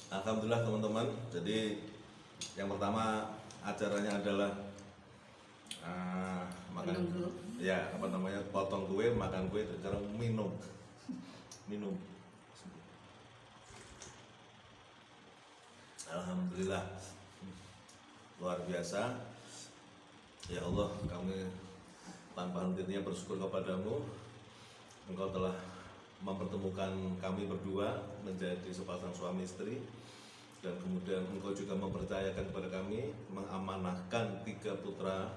Alhamdulillah teman-teman. Jadi yang pertama acaranya adalah makan, ya apa namanya, potong kue, makan kue, sekarang minum. Alhamdulillah, luar biasa. Ya Allah, kami tanpa hentinya bersyukur kepadamu. Engkau telah mempertemukan kami berdua menjadi sepasang suami istri, dan kemudian engkau juga mempercayakan kepada kami, mengamanahkan 3 putra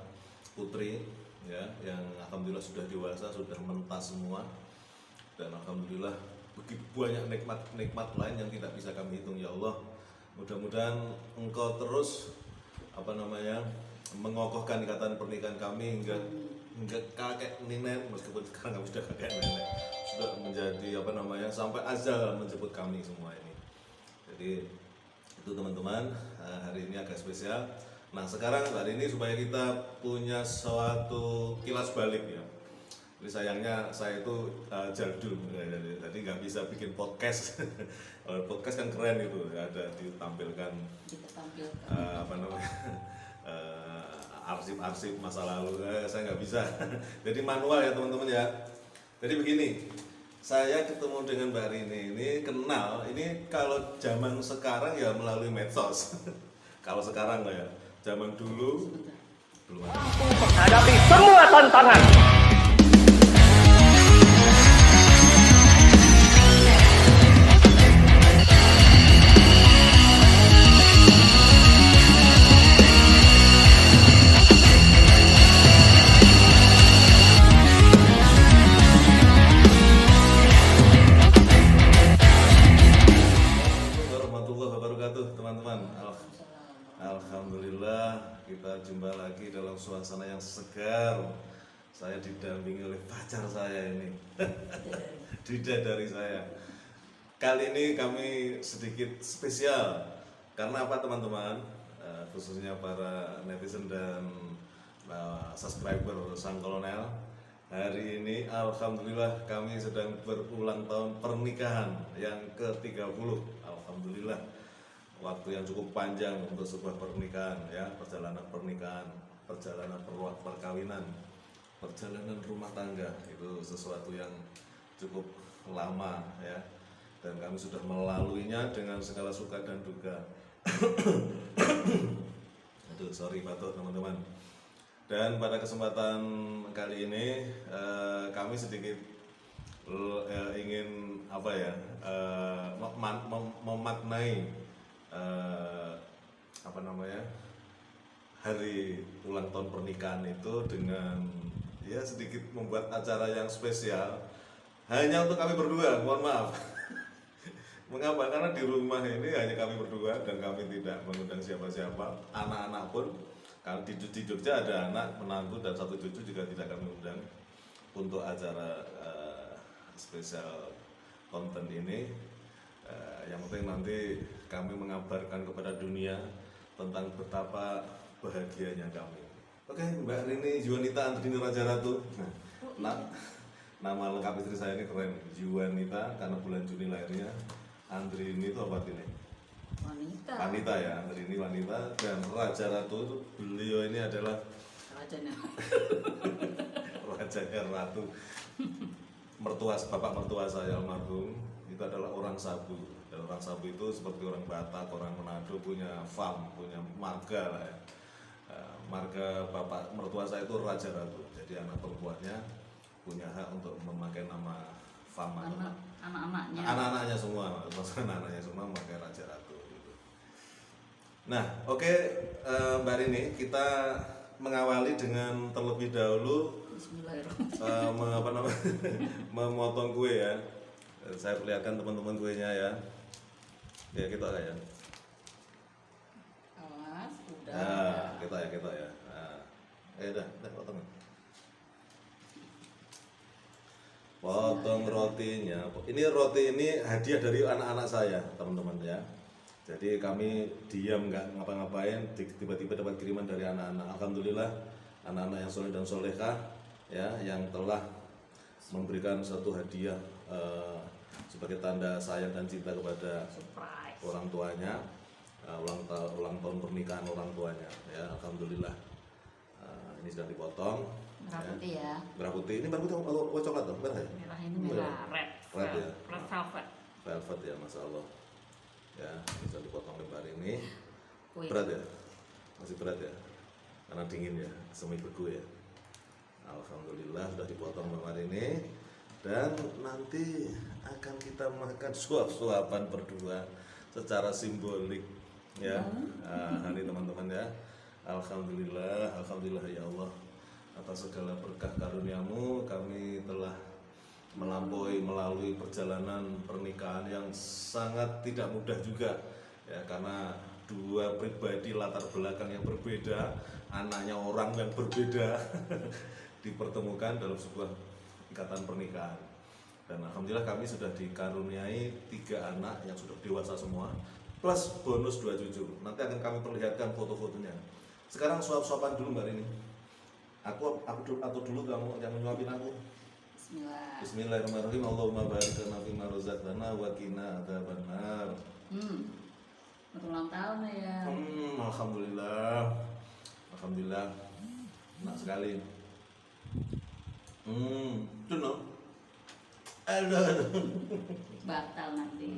putri ya, yang alhamdulillah sudah dewasa, sudah mentas semua, dan alhamdulillah begitu banyak nikmat lain yang tidak bisa kami hitung. Ya Allah, mudah-mudahan engkau terus mengokohkan ikatan pernikahan kami hingga kakek nenek, meskipun sekarang kami sudah kakek nenek, sudah menjadi sampai azal menjemput kami semua ini. Jadi itu teman-teman, hari ini agak spesial. Nah sekarang hari ini supaya kita punya suatu kilas balik ya. Jadi sayangnya saya itu jadul, jadi nggak bisa bikin podcast. Kalau podcast kan keren itu, ada ditampilkan arsip-arsip masa lalu. Saya nggak bisa. Jadi manual ya teman-teman ya. Jadi begini, saya ketemu dengan Mbak Rini ini kenal, ini kalau zaman sekarang ya melalui medsos. Kalau sekarang ya, zaman dulu belum ada. Menghadapi semua tantangan. Alhamdulillah kita jumpa lagi dalam suasana yang segar. Saya didampingi oleh pacar saya ini, bidadari saya. Kali ini kami sedikit spesial karena apa teman-teman, khususnya para netizen dan subscriber Sang Kolonel. Hari ini alhamdulillah kami sedang berulang tahun pernikahan yang ke-30. Alhamdulillah, waktu yang cukup panjang untuk sebuah pernikahan ya, perjalanan pernikahan, perjalanan perkawinan, perjalanan rumah tangga itu sesuatu yang cukup lama ya, dan kami sudah melaluinya dengan segala suka dan duka. Aduh, sorry batuk teman-teman. Dan pada kesempatan kali ini kami sedikit ingin memaknai hari ulang tahun pernikahan itu dengan ya sedikit membuat acara yang spesial hanya untuk kami berdua. Mohon maaf. Mengapa? Karena di rumah ini hanya kami berdua dan kami tidak mengundang siapa-siapa. Anak-anak pun, kalau di Jogja ada anak, menantu dan 1 cucu juga tidak kami undang untuk acara spesial konten ini. Yang penting nanti kami mengabarkan kepada dunia tentang betapa bahagianya kami. Oke, Mbak Rini Juanita Andrini Raja Ratu. Nama lengkap istri saya ini keren, Juanita karena bulan Juni lahirnya. Andrini itu apa artinya? Wanita. Wanita ya, Andrini wanita, dan Raja Ratu beliau ini adalah Rajanya. Rajanya Ratu. Bapak mertua saya almarhum itu adalah orang Sabu. Dan orang Sabu itu seperti orang Batak, orang Manado, punya farm, punya marga lah ya. Marga bapak mertua saya itu Raja Ratu. Jadi anak perempuannya punya hak untuk memakai nama farm Anak-anaknya. Anak-anaknya semua, maksudnya anak-anaknya semua memakai Raja Ratu gitu. Nah, oke, Mbak Rini, kita mengawali dengan terlebih dahulu memotong kue ya. Saya perlihatkan teman-teman kuenya ya. Ya kita ya. Awas, udah. Nah, kita ya. Nah, udah potong. Potong rotinya. Ini roti ini hadiah dari anak-anak saya, teman-teman ya. Jadi kami diam nggak ngapa-ngapain, tiba-tiba dapat kiriman dari anak-anak. Alhamdulillah, anak-anak yang soleh dan solehah ya, yang telah memberikan satu hadiah sebagai tanda sayang dan cinta kepada Surprise. orang tuanya, ulang tahun pernikahan orang tuanya. Ya, alhamdulillah. Ini sedang dipotong. Merah putih ya. Merah putih. Ini merah putih atau coklat dong? Merah ya? Merah ini merah, red. Red ya? Red velvet. Velvet ya, masya Allah. Ya, ini sedang dipotong lebar ini. Kue. Berat ya? Masih berat ya? Karena dingin ya, semi beku ya. Alhamdulillah sudah dipotong lebar ini. Dan nanti akan kita makan suap-suapan berdua secara simbolik ya. Nah, ini teman-teman ya. Alhamdulillah, alhamdulillah ya Allah, atas segala berkah karuniamu kami telah melalui perjalanan pernikahan yang sangat tidak mudah juga ya, karena dua pribadi latar belakang yang berbeda, anaknya orang yang berbeda dipertemukan dalam sebuah ikatan pernikahan. Dan alhamdulillah kami sudah dikaruniai 3 anak yang sudah dewasa semua, plus bonus 2 cucu. Nanti akan kami perlihatkan foto-fotonya. Sekarang suap-suapan dulu Mbak Rini. Aku dulu kamu yang menyuapin aku. Bismillah. Bismillahirrahmanirrahim. Allahumma barik lana fima razaqtana wa qina adzabannar. Berulang tahun ya. Alhamdulillah. Alhamdulillah. Enak sekali. Itu no. Aduh. Batal nanti.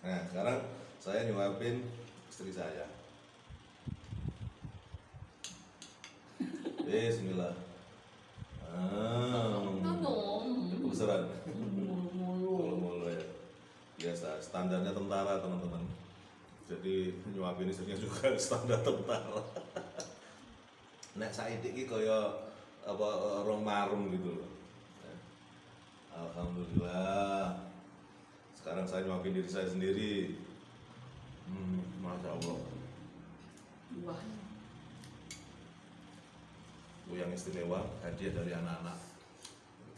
Nah, sekarang saya nyuapin istri saya. Bismillah. Kebesaran. Mulu-mulu ya. Biasa, standarnya tentara teman-teman. Jadi nyuapin istrinya juga standar tentara. Nek saiki iki kaya apa rong marum gitu loh. Alhamdulillah. Sekarang saya nyuapin diri saya sendiri. Masya Allah. Wah. Itu yang istimewa, hadiah dari anak-anak.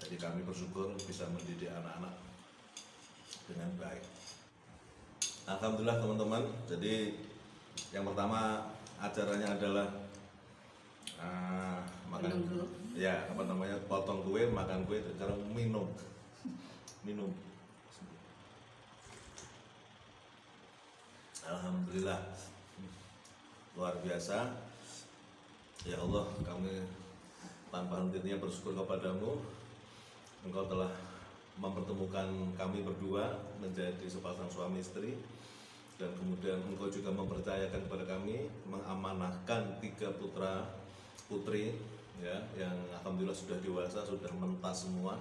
Jadi kami bersyukur bisa mendidik anak-anak dengan baik. Alhamdulillah teman-teman. Jadi yang pertama acaranya adalah makan, ya apa namanya, potong kue, makan kue, dan sekarang minum. Alhamdulillah, luar biasa. Ya Allah, kami tanpa hentinya bersyukur kepadamu. Engkau telah mempertemukan kami berdua menjadi sepasang suami istri, dan kemudian Engkau juga mempercayakan kepada kami, mengamanahkan 3 putra putri ya, yang alhamdulillah sudah dewasa, sudah mentas semua,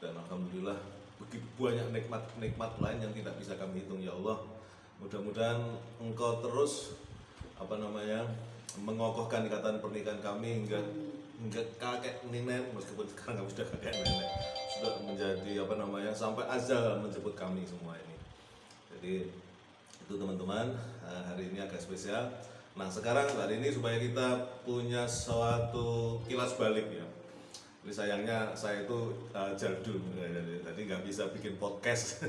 dan alhamdulillah begitu banyak nikmat lain yang tidak bisa kami hitung. Ya Allah, mudah-mudahan Engkau terus apa namanya, mengokohkan ikatan pernikahan kami hingga kakek nenek, meskipun sekarang kami sudah kakek nenek, sudah menjadi apa namanya, sampai azal menjemput kami semua ini. Jadi itu teman-teman, hari ini agak spesial. Nah sekarang hari ini supaya kita punya suatu kilas balik ya. Jadi sayangnya saya itu jadul, jadi nggak bisa bikin podcast.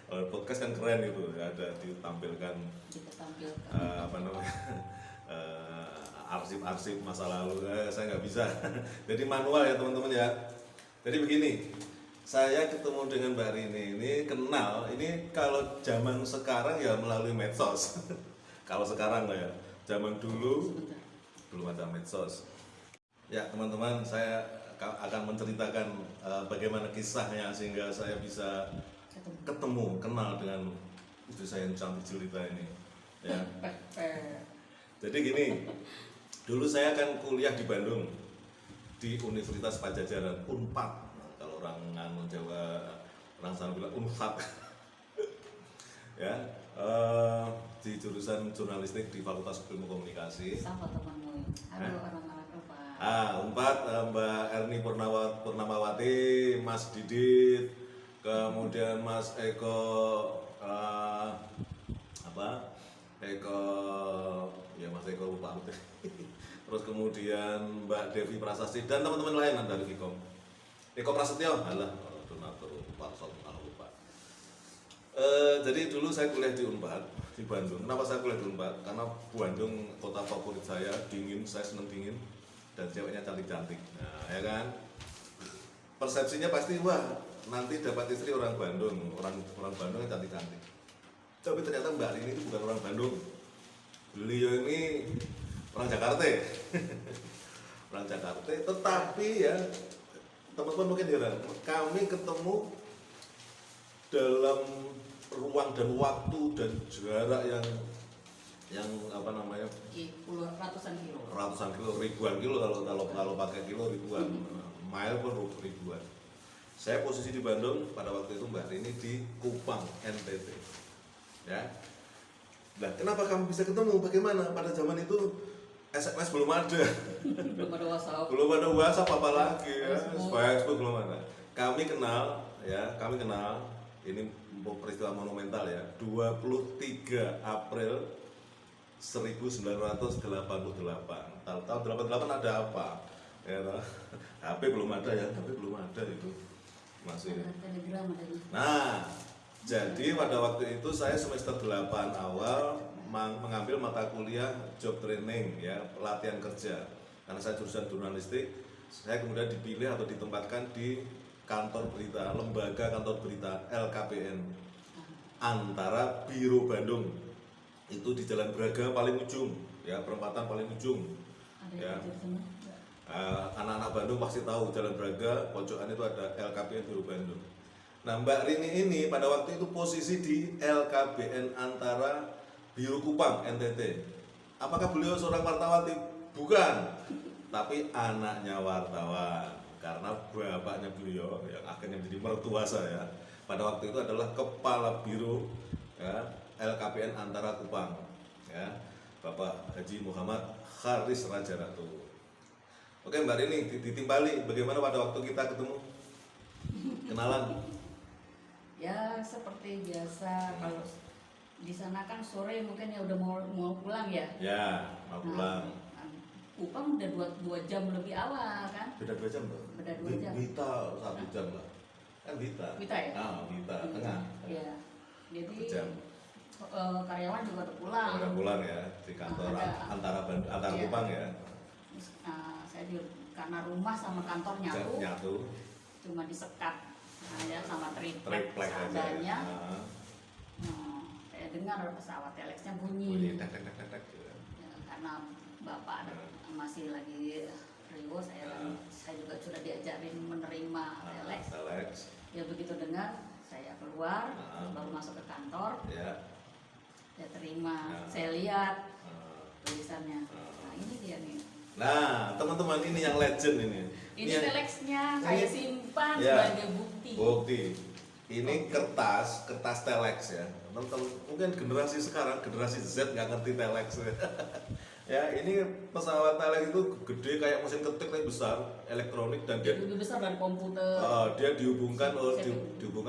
Podcast kan keren itu, ada ditampilkan Kita tampilkan. apa namanya, arsip-arsip masa lalu. Saya nggak bisa. Jadi manual ya teman-teman ya. Jadi begini, saya ketemu dengan Mbak Rini ini, kenal ini kalau zaman sekarang ya melalui medsos. Kalau sekarang ya, zaman dulu belum ada medsos. Ya teman-teman, saya akan menceritakan bagaimana kisahnya sehingga saya bisa ketemu, kenal dengan istri saya yang cantik jelita ini. Ya. Jadi gini, dulu saya kan kuliah di Bandung di Universitas Pajajaran, Unpad. Nah, kalau orang nganu Jawa, orang sana bilang Unpad. Ya, di jurusan jurnalistik di Fakultas Ilmu Komunikasi. Sama temanmu. Halo orang-orang apa? Unpad, Mbak Erni Purnamawati, Mas Didit, kemudian Mas Eko ya Mas Eko lupa. Terus kemudian Mbak Devi Prasasti dan teman-teman lain dari Fikom. Eko Prasetyo, alah donatur Parsol kalau lupa. Jadi dulu saya kuliah di Unpad di Bandung. Kenapa saya kuliah di Unpad? Karena Bandung kota favorit saya, dingin, saya seneng dingin, dan ceweknya cantik-cantik. Nah, ya kan? Persepsinya pasti wah, nanti dapat istri orang Bandung, orang Bandung yang cantik-cantik. Tapi ternyata Mbak Rini itu bukan orang Bandung. Beliau ini orang Jakarta. Orang Jakarta, tetapi ya teman-teman mungkin heran, kami ketemu dalam ruang dan waktu dan jarak yang apa namanya, ratusan kilo, ribuan kilo, kalau pakai kilo ribuan, mile pun ribuan. Saya posisi di Bandung pada waktu itu, Mbak Rini di Kupang, NTT. Ya. Nah, kenapa kamu bisa ketemu? Bagaimana? Pada zaman itu SMS belum ada. Belum ada WhatsApp. Belum ada WhatsApp apalagi ya. Facebook belum ada. Kami kenal ya, ini peristiwa monumental ya. 23 April 1988. Tahun 88 ada apa? Ya, HP belum ada ya, HP belum ada itu. Masih. Telegram adanya. Nah, jadi pada waktu itu saya semester 8 awal mengambil mata kuliah job training ya, pelatihan kerja. Karena saya jurusan jurnalistik, saya kemudian dipilih atau ditempatkan di kantor berita, lembaga kantor berita LKPN antara Biro Bandung. Itu di Jalan Braga paling ujung, ya, perempatan paling ujung. Ya. Anak-anak Bandung pasti tahu Jalan Braga, pojokan itu ada LKPN Biro Bandung. Nah, Mbak Rini ini pada waktu itu posisi di LKPN antara Biro Kupang, NTT. Apakah beliau seorang wartawan? Bukan, tapi anaknya wartawan. Karena bapaknya beliau yang akhirnya menjadi mertua saya pada waktu itu adalah kepala biro ya, LKPN antara Kupang, ya, Bapak Haji Muhammad Haris Rajaratu. Oke, Mbak Rini, ditimbali bagaimana pada waktu kita ketemu, kenalan? Ya seperti biasa, kalau di sana kan sore mungkin ya udah mau pulang ya. Ya, mau pulang. Kupang udah 2 jam lebih awal kan. Beda 2 jam loh. Beda 2 jam. Wita 1 jam lah. Kan Wita. Wita ya? Wita tengah. Iya. Jadi jam. Karyawan juga udah pulang. Udah pulang ya di kantor antara iya. Kupang ya. Saya karena rumah sama kantor nyatu. Cuma disekat ya sama triplek seadanya. Saya dengar pesawat telexnya bunyi. Tek tek tek tek. Ya, karena bapak masih lagi riwo, saya juga sudah diajarin menerima telex. Ya begitu dengar, saya keluar, baru masuk ke kantor. Ya. Saya terima, saya lihat tulisannya. Nah ini dia nih. Nah teman-teman, ini yang legend ini. Ini telexnya saya simpan sebagai bukti. Ini kertas telex ya. Teman-teman, mungkin generasi sekarang, generasi Z nggak ngerti telex. Ya, ini pesawat telex itu gede kayak mesin ketik tapi besar, elektronik, dan dia lebih besar dari komputer. Dia dihubungkan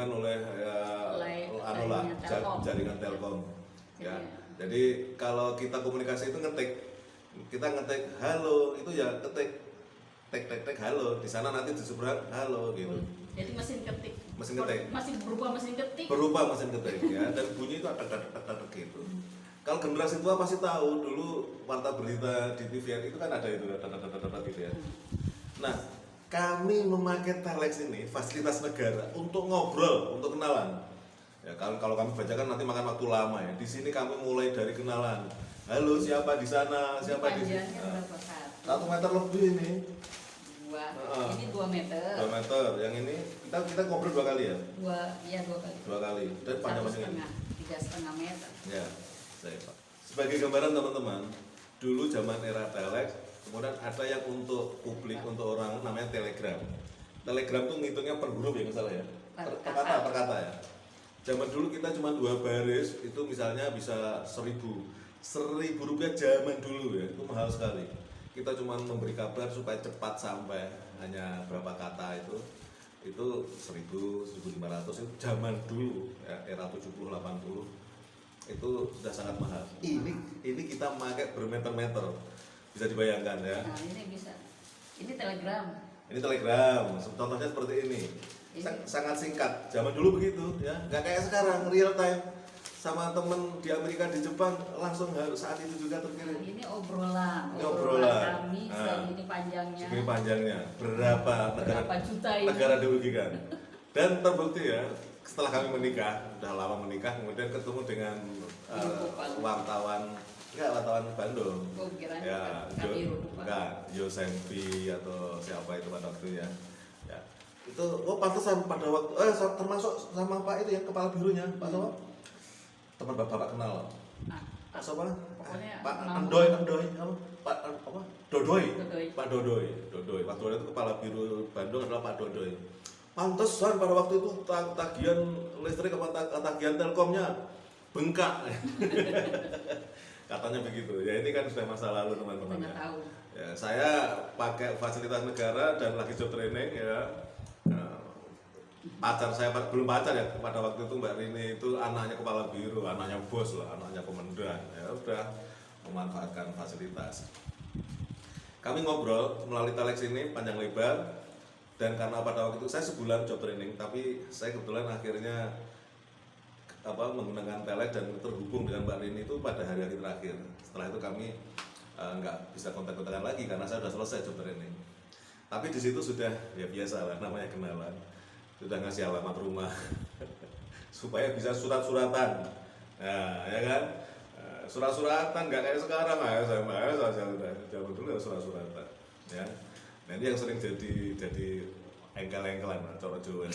oleh jaringan Telkom. Ya. Jadi kalau kita komunikasi itu kita ngetik halo, itu ya ketik tek halo, di sana nanti di seberang halo gitu. Jadi mesin ketik masih berupa mesin ketik ya, dan bunyi itu ada gitu. Kalau generasi tua pasti tahu, dulu warta berita di TVRI itu kan ada itu gitu ya. Nah, kami memakai telex ini fasilitas negara untuk ngobrol, untuk kenalan. Ya, kalau kami bacakan nanti makan waktu lama ya. Di sini kami mulai dari kenalan. Halo, siapa di sana? Siapa di sini? 1 meter lebih ini. Ini 2 meter. 2 meter. Yang ini kita ngobrol 2 kali ya? 2 kali. 2 kali. Dan panjang masing-masing 3,5 meter. Ya, saya Pak. Sebagai gambaran teman-teman, dulu zaman era telex, kemudian ada yang untuk publik, untuk orang namanya telegram. Telegram tuh ngitungnya per huruf ya, nggak salah ya? Per kata ya. Zaman dulu kita cuma 2 baris, itu misalnya bisa 1.000 rupiah zaman dulu ya, itu mahal sekali. Kita cuma memberi kabar supaya cepat sampai, hanya berapa kata itu 1.000, 1.500 itu zaman dulu ya, era 70 80 itu sudah sangat mahal. Ini kita pakai bermeter-meter, bisa dibayangkan ya. Nah ini bisa, ini telegram. Ini telegram, contohnya seperti ini. Sangat singkat, zaman dulu begitu ya, nggak kayak sekarang real time. Sama temen di Amerika, di Jepang langsung harus saat itu juga terkirim. Nah, ini obrolan kami segini panjangnya. Segini panjangnya. Berapa juta ini? Negara dirugikan. Dan terbukti ya, setelah kami menikah, udah lama menikah, kemudian ketemu dengan wartawan Bandung. Oh, kirain Ya, enggak, Yosempi atau siapa itu pada waktu ya. Ya. Itu pantesan pada waktu termasuk sama Pak itu yang kepala birunya, Pak siapa? Teman Bapak kenal. Pak siapa? Pak Andoy apa? Pak apa? Dodoy. Pak Dodoy. Waktu itu kepala biru Bandung adalah Pak Dodoy. Pantesan pada waktu itu tagihan listrik apa tagihan Telkomnya bengkak. Katanya begitu. Ya ini kan sudah masa lalu teman-teman ya. Ya, saya pakai fasilitas negara dan lagi job training ya. Pacar saya belum pacar ya pada waktu itu Mbak Rini itu anaknya kepala biru, anaknya bos lah, anaknya komandan. Ya udah memanfaatkan fasilitas. Kami ngobrol melalui telex ini panjang lebar. Dan karena pada waktu itu saya sebulan job training, tapi saya kebetulan akhirnya menggunakan telex dan terhubung dengan Mbak Rini itu pada hari-hari terakhir. Setelah itu kami nggak bisa kontak-kontakan lagi karena saya sudah selesai job training. Tapi di situ sudah ya biasa lah, namanya kenalan, sudah ngasih alamat rumah supaya bisa surat-suratan. Nah, ya kan, surat-suratan nggak kayak sekarang lah, SMS aja udah zaman dulu ya surat-suratan. Ya. Nah ini yang sering jadi engkel-engkelan cara Jawa.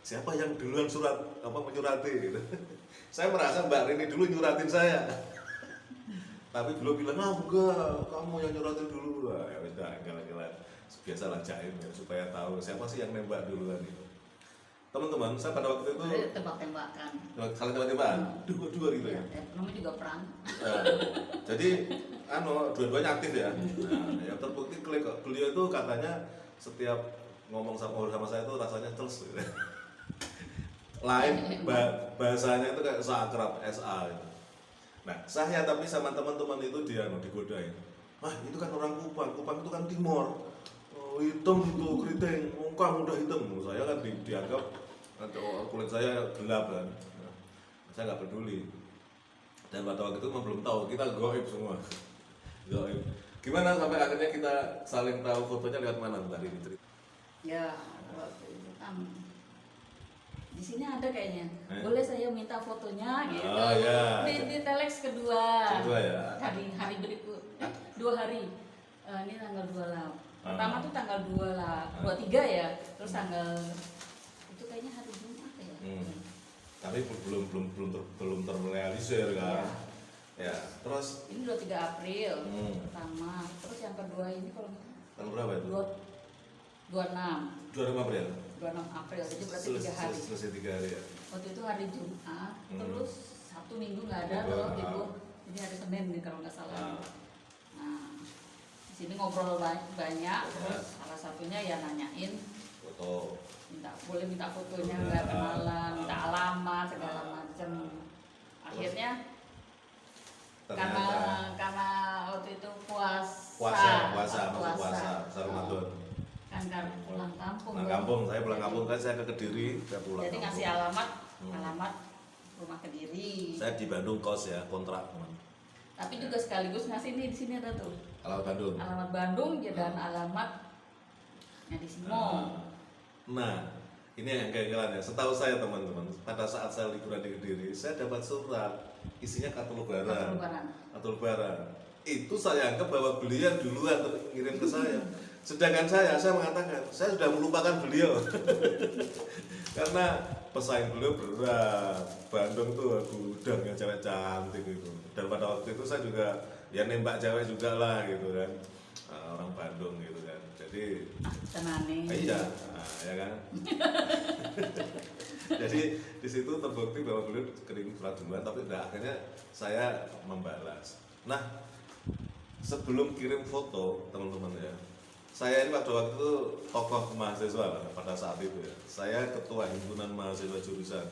Siapa yang duluan menyurati gitu. Saya merasa Mbak Rini dulu nyuratin saya. Tapi belum bilang, enggak, kamu yang nyuratin dulu lah. Ya udah engkel-engkelan. Biasalah jaim ya, supaya tahu siapa sih yang nembak duluan itu. Teman-teman, saya pada waktu itu tembak-tembakan. Saling tembak-tembakan? Dua-dua gitu ya? Namanya juga perang. Jadi dua-duanya aktif ya. Nah, yang terbukti beliau itu katanya setiap ngomong sama saya itu rasanya celes gitu. Lain bahasanya itu kayak seakrab SA gitu. Nah, saya tapi sama teman-teman itu digodain. Itu kan orang Kupang itu kan timur. Hitam itu keriting, kamu udah hitam. Saya kan dianggap kulit saya gelap kan. Nah, saya nggak peduli. Dan pada waktu itu belum tahu, kita goib semua. Goib. Gimana sampai akhirnya kita saling tahu fotonya lewat mana tadi cerita? Ya, waktu itu kan di sini ada kayaknya. Boleh saya minta fotonya gitu. Oh, ya. Di telex kedua. Ya. Hari berikut 2 hari. Ini tanggal 28. Pertama tuh tanggal 23 ya. Terus tanggal itu kayaknya hari Jumat ya. Tapi belum terrealisir kan. Ya, terus ini 23 April pertama. Terus yang kedua ini kalau tanggal berapa itu? 26 April. 26 April, jadi berarti 3 hari. Selesai 3 hari ya. Waktu itu hari Jumat, terus Sabtu Minggu nggak ada loh ibu. Ini hari Senin nih kalau nggak salah. Nah, di sini ngobrol banyak. Terus salah satunya ya nanyain foto. Boleh minta fotonya, nggak kenalan, minta alamat segala macam. Akhirnya karena waktu itu puasa Ramadan. Kan pulang kampung. Saya pulang kampung kan saya ke Kediri, saya pulang. Jadi ngasih alamat rumah Kediri. Saya di Bandung kos ya, kontrak. Tapi juga sekaligus ngasih di sini ada tuh. Alamat Bandung. Alamat Bandung dan alamatnya di Simo. Nah, ini yang keinggalan ya. Setahu saya teman-teman, pada saat saya liburan di Kediri, saya dapat surat isinya kartu lebaran. Itu saya anggap bahwa beliau duluan ngirim ke saya. Sedangkan saya mengatakan saya sudah melupakan beliau. Karena pesaing beliau berat. Bandung tuh gudang yang cewek cantik gitu. Dan pada waktu itu saya juga ya nembak cewek juga lah gitu kan. Orang Bandung gitu kan. Jadi tenane. Iya, ya kan. Jadi di situ terbukti bahwa beliau kirim surat duluan, tapi akhirnya saya membalas. Nah, sebelum kirim foto teman-teman ya, saya ini pada waktu itu tokoh mahasiswa lah pada saat itu ya. Saya ketua himpunan mahasiswa jurusan.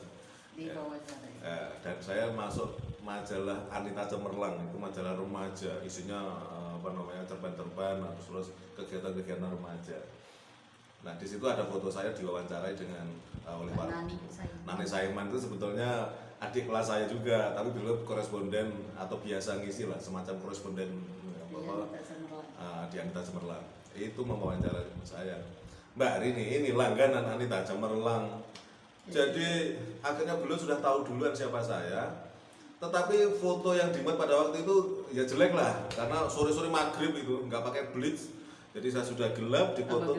Di bawah ya, dan saya masuk majalah Anita Cemerlang, itu majalah remaja, isinya cerpen-cerpen, terus kegiatan-kegiatan remaja. Nah di situ ada foto saya diwawancarai dengan oleh Pak Nani Saiman. Itu sebetulnya adik kelas saya juga, tapi beliau koresponden atau biasa ngisi lah semacam koresponden di Anita Cemerlang. Itu mewawancarai saya. Mbak Rini ini langganan Anita Cemerlang. Jadi akhirnya beliau sudah tahu duluan siapa saya. Tetapi foto yang dimuat pada waktu itu ya jelek lah, karena sore-sore maghrib itu nggak pakai bleach. Jadi saya sudah gelap, di foto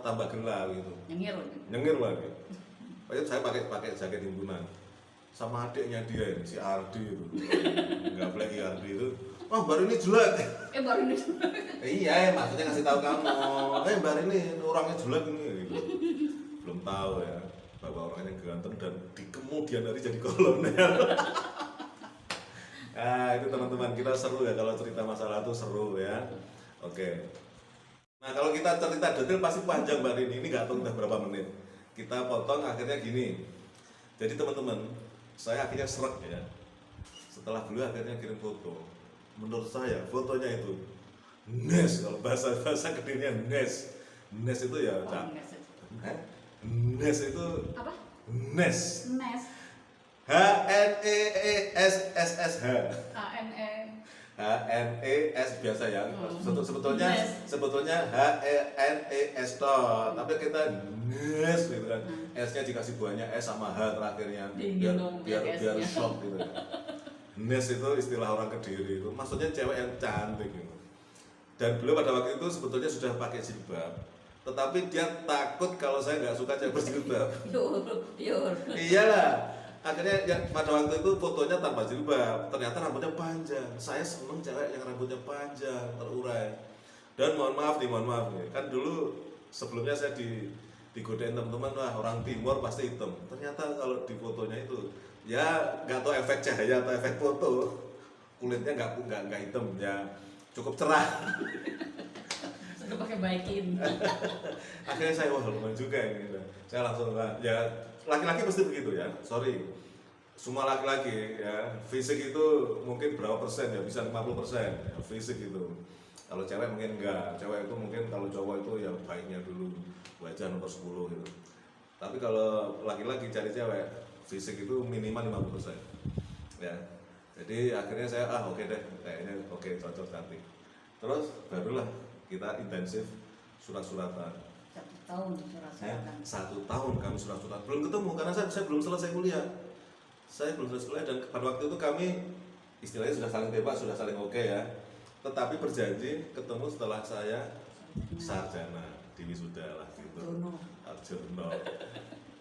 tambah gelap gitu. Nyengir lagi. Saya pakai jaket himpunan. Sama adiknya dia ini, si Ardi itu. Nggak black Ardi itu. Wah, baru ini jelek. Baru ini jelek. Iya, maksudnya ngasih tahu kamu. Baru ini orangnya jelek ini gitu. Belum tahu ya bahwa orangnya ganteng dan di kemudian hari jadi kolonel. Itu teman-teman, kita seru ya kalau cerita masalah itu seru ya. Oke. Nah, kalau kita cerita detail pasti panjang Mbak Rini. Ini nggak tahu udah berapa menit. Kita potong akhirnya gini. Jadi teman-teman, saya akhirnya srek ya. Setelah beliau akhirnya kirim foto. Menurut saya fotonya itu nes, kalau bahasa Kedirinya nes. Nes itu ya nes itu apa? Nes. Nes. HNEESSSH. HNES biasa ya. Sebetulnya HENES toh, tapi kita nes gitu kan. S-nya dikasih banyak S sama H terakhirnya biar shock gitu. Nes itu istilah orang Kediri itu, maksudnya cewek yang cantik gitu. Dan beliau pada waktu itu sebetulnya sudah pakai jilbab, tetapi dia takut kalau saya nggak suka cewek berjilbab. Iyalah. Akhirnya ya, pada waktu itu fotonya tanpa jilbab, ternyata rambutnya panjang. Saya seneng cewek yang rambutnya panjang, terurai. Dan mohon maaf nih, kan dulu sebelumnya saya digodain teman-teman, wah orang timur pasti hitam. Ternyata kalau di fotonya itu, ya nggak tahu efek cahaya atau efek foto, kulitnya nggak hitam, ya cukup cerah. Sudah pakai baikin. Akhirnya saya wah lumayan juga ini. Saya langsung ya. Laki-laki pasti begitu ya, sorry. Semua laki-laki ya, fisik itu mungkin berapa persen ya, bisa 50% ya, fisik itu. Kalau cewek mungkin enggak, cewek itu mungkin kalau cowok itu ya baiknya dulu, wajah nomor 10 gitu. Tapi kalau laki-laki cari cewek, fisik itu minimal 50%. Ya. Jadi akhirnya saya oke deh, kayaknya oke, cocok, cantik. Terus barulah kita intensif surat-suratan. 1 tahun surat-suratan. 1 tahun kami surat-suratan, belum ketemu karena saya belum selesai kuliah. Saya belum selesai kuliah dan pada waktu itu kami istilahnya sudah saling tembak, sudah saling oke ya. Tetapi berjanji ketemu setelah saya sarjana di wisuda lah gitu. Arjono.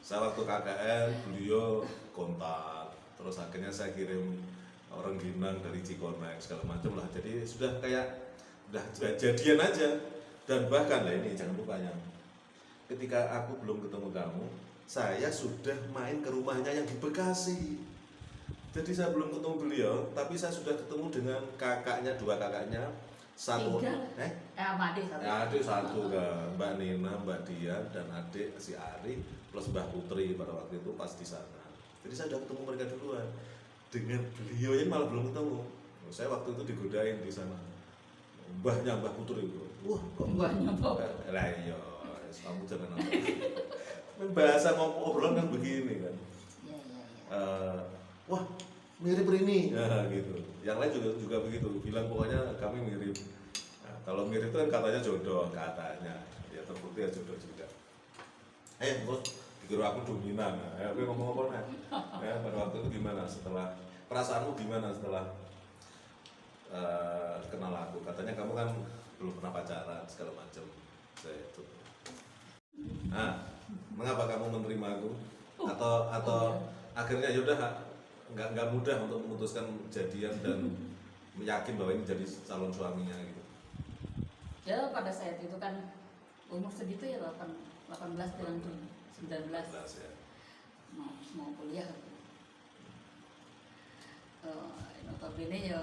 Saya waktu KKN beliau kontak, terus akhirnya saya kirim orang Ginang dari Cikonek segala macam lah. Jadi sudah kayak udah jadian aja. Dan bahkan lah ini jangan lupa ya, ketika aku belum ketemu kamu, saya sudah main ke rumahnya yang di Bekasi. Jadi saya belum ketemu beliau, tapi saya sudah ketemu dengan kakaknya, 2 kakaknya, satu, adik satu kan, Mbak Nina, Mbak Dian, dan adik si Ari plus Mbak Putri pada waktu itu pas di sana. Jadi saya sudah ketemu mereka duluan. Dengan beliau ini malah belum ketemu. Saya waktu itu digodain di sana. Mbahnya Mbak Putri itu. Wah, kok mbahnya Mbak? Lah iya. Kamu jangan bahasa obrolan kan begini kan. Wah mirip Rini gitu. Yang lain juga begitu, bilang pokoknya kami mirip. Nah, kalau mirip itu kan katanya jodoh, katanya ya terbukti ya jodoh juga. Bos, dikira aku dominan. Aku ngomong apa ya, pada waktu itu gimana setelah perasaanmu gimana setelah kenal aku? Katanya kamu kan belum pernah pacaran segala macam. Nah, mengapa kamu menerima aku? Atau akhirnya yaudah nggak mudah untuk memutuskan jadian dan yakin bahwa ini jadi calon suaminya gitu? Ya pada saat itu kan umur segitu ya 18 dan 19 ya. mau kuliah. Notabene ya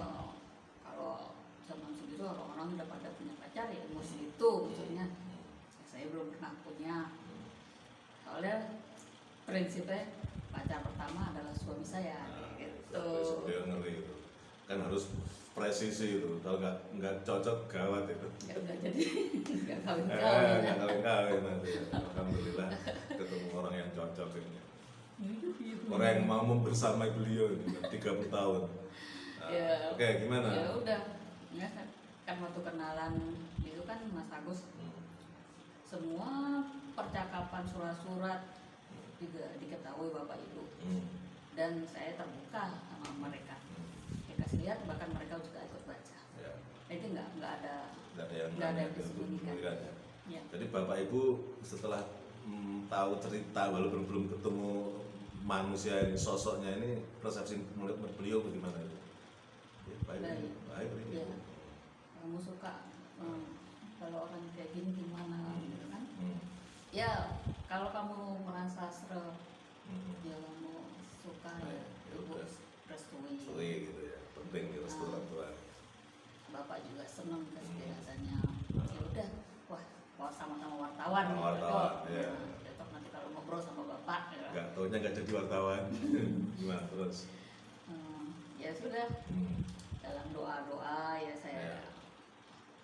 kalau zaman segitu orang-orang udah pada punya pacar ya umur segitu maksudnya. Saya belum pernah punya. Soalnya prinsipnya pacar pertama adalah suami saya gitu. Dia ngeri itu. Kan harus presisi itu. Kalau nggak cocok gawat itu. Ya udah jadi nggak kawin-kawin. Nggak kawin-kawin nanti. Alhamdulillah ketemu orang yang cocok ini. Orang yang mau membersamai beliau ini 30 tahun. Ya, Oke, gimana? Ya udah. Ya kan waktu kenalan itu kan Mas Agus semua percakapan surat-surat juga diketahui Bapak Ibu. Dan saya terbuka sama mereka. Saya kasih lihat, bahkan mereka juga ikut baca. Ya. Jadi nggak ada yang disembunyikan. Ya. Jadi Bapak Ibu setelah tahu cerita walaupun belum ketemu manusia ini, sosoknya ini, persepsi menurut beliau bagaimana itu? Ya, baik. Ya. Kamu suka kalau orang kayak gini gimana gitu kan? Ya kalau kamu merasa serem, ya kamu suka ya ibu restui gitu ya, penting restu orang tua. Bapak juga seneng kelihatannya. Ya udah, wah sama-sama wartawan. Ya. Besok nanti kalau ngobrol sama bapak. Ya. Nggak taunya nggak jadi wartawan. Gimana terus? Ya sudah. Dalam doa ya saya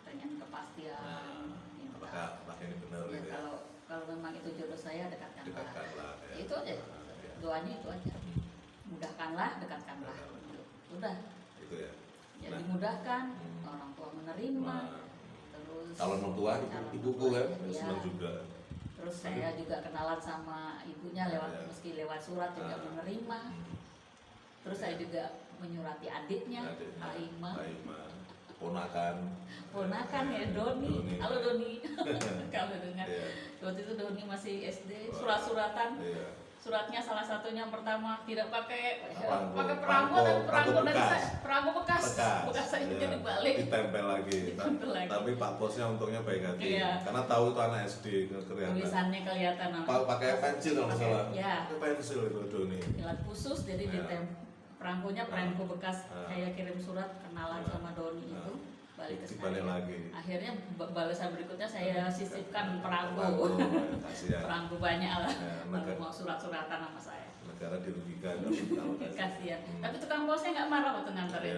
pengen kepastian. Apakah ini benar? Ya, gitu ya? Kalau memang itu jodoh saya, dekatkanlah. Ya. Itu aja. Doanya itu aja. Mudahkanlah, dekatkanlah. Udah. Itu ya. Ya dimudahkan, orang tua menerima. Terus calon mertua ibuku kan senang juga. Terus saya juga kenalan sama ibunya meski lewat surat juga menerima. Terus saya juga menyurati adiknya, Aima. Ponakan ya Doni. Halo Doni. Kalau dengar. Waktu itu Doni masih SD, surat-suratan. Suratnya salah satunya yang pertama tidak pakai perangko bekas saya jadi balik ditempel lagi. Tapi Pak Bosnya untungnya baik hati karena tahu itu anak SD kelihatan. Tulisannya kelihatan. Pakai pensil kalau nggak salah. Ya. Pensil itu Doni. Alat khusus jadi perangkonya perangko bekas. Saya kirim surat kenalan sama Doni itu. Balik ke saya. Lagi. Akhirnya balasan berikutnya saya sisipkan perangko. Perangko banyak lah. Baru mau surat-suratan sama saya. Negara dirugikan. Kasihan. Tapi tukang posnya nggak marah waktu nganterin.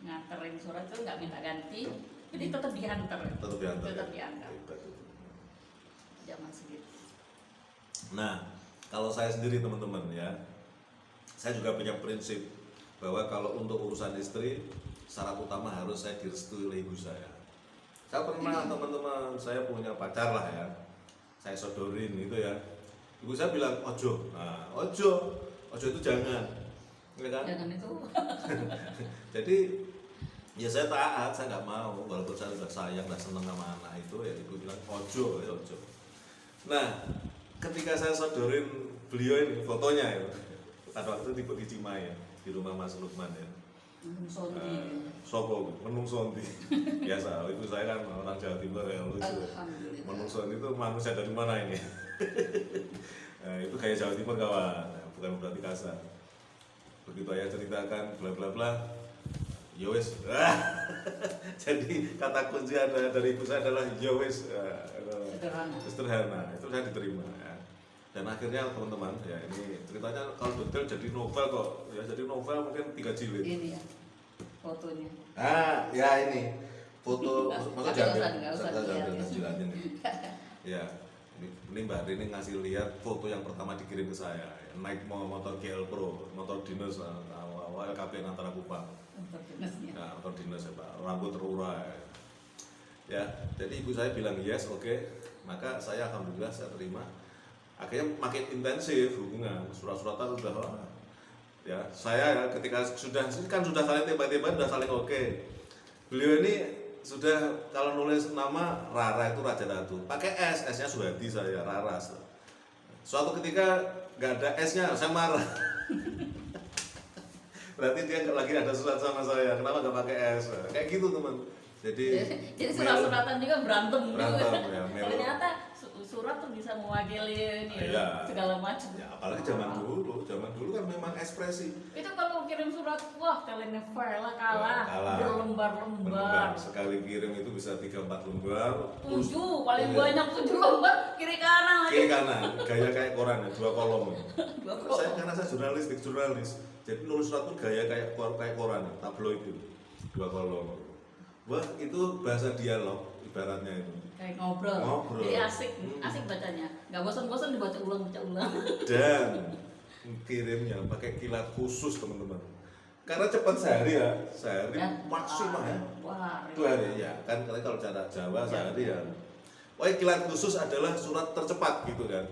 Nganterin surat itu nggak minta ganti. Jadi tetap diantar. Tetap diantar. Zaman segitu. Nah, kalau saya sendiri teman-teman ya, saya juga punya prinsip bahwa kalau untuk urusan istri syarat utama harus saya direstui oleh ibu saya. Saya pernah teman-teman, saya punya pacar lah ya, saya sodorin gitu ya. Ibu saya bilang ojo, ojo itu jangan, ya kan? Jangan itu. Jadi ya saya taat, saya nggak mau, walaupun saya udah sayang, udah seneng sama anak itu, ya ibu bilang ojo. Nah, ketika saya sodorin beliau ini fotonya ya, pada waktu itu di Cimahi ya, di rumah Mas Lukman ya. Sopo, menung sonti. Biasa, ibu saya kan orang Jawa Timur yang lucu. Menung sonti itu manusia dari mana ini? Itu kayak Jawa Timur kawan, bukan berarti kasar. Begitu ayah ceritakan bla bla bla, yowes. Jadi kata kunci ada dari ibu saya adalah yowes. Sederhana. Itu saya diterima. Ya. Dan akhirnya teman-teman ya ini ceritanya kalau detail jadi novel kok ya, jadi novel mungkin 3 jilid. Ini ya fotonya. Ya ini foto masa jangan jelasin. Ya ini Mbak Rini ngasih lihat foto yang pertama dikirim ke saya naik motor GL Pro, motor dinas awal LKP Antara Kupang. Motor dinas ya Pak, rambut terurai. Ya jadi ibu saya bilang yes, oke. Maka saya alhamdulillah saya terima. Akhirnya makin intensif hubungan, surat-suratan udah ya saya ketika sudah saling tiba-tiba udah saling oke. Beliau ini sudah kalau nulis nama Rara itu Raja Ratu pakai S-nya Suhadi saya Raras. Suatu ketika nggak ada S-nya saya marah. Berarti dia lagi ada surat sama saya, kenapa nggak pakai S? Kayak gitu teman. Jadi surat-suratan juga berantem ya, ternyata surat tuh bisa mewakili segala macam. Ya, apalagi zaman dulu kan memang ekspresi. Itu kalau kirim surat, wah telenovela lah kalah. Berlembar-lembar. Sekali kirim itu bisa 3-4 lembar. 7, paling banyak 7 lembar kiri kanan lagi. Kiri kanan, gaya kayak koran ya, 2 kolom. Karena saya jurnalis. Jadi nulis surat tuh gaya kayak koran, tabloid itu. 2 kolom. Wah, itu bahasa dialog ibaratnya itu. Kayak ngobrol. Jadi asik bacanya. Nggak bosan-bosan dibaca ulang. Dan kirimnya pakai kilat khusus teman-teman. Karena cepat sehari ya, maksimal ya. Wah, 2 hari ya. Kan kalau cara Jawa sehari ya. Wah, kilat khusus adalah surat tercepat gitu kan.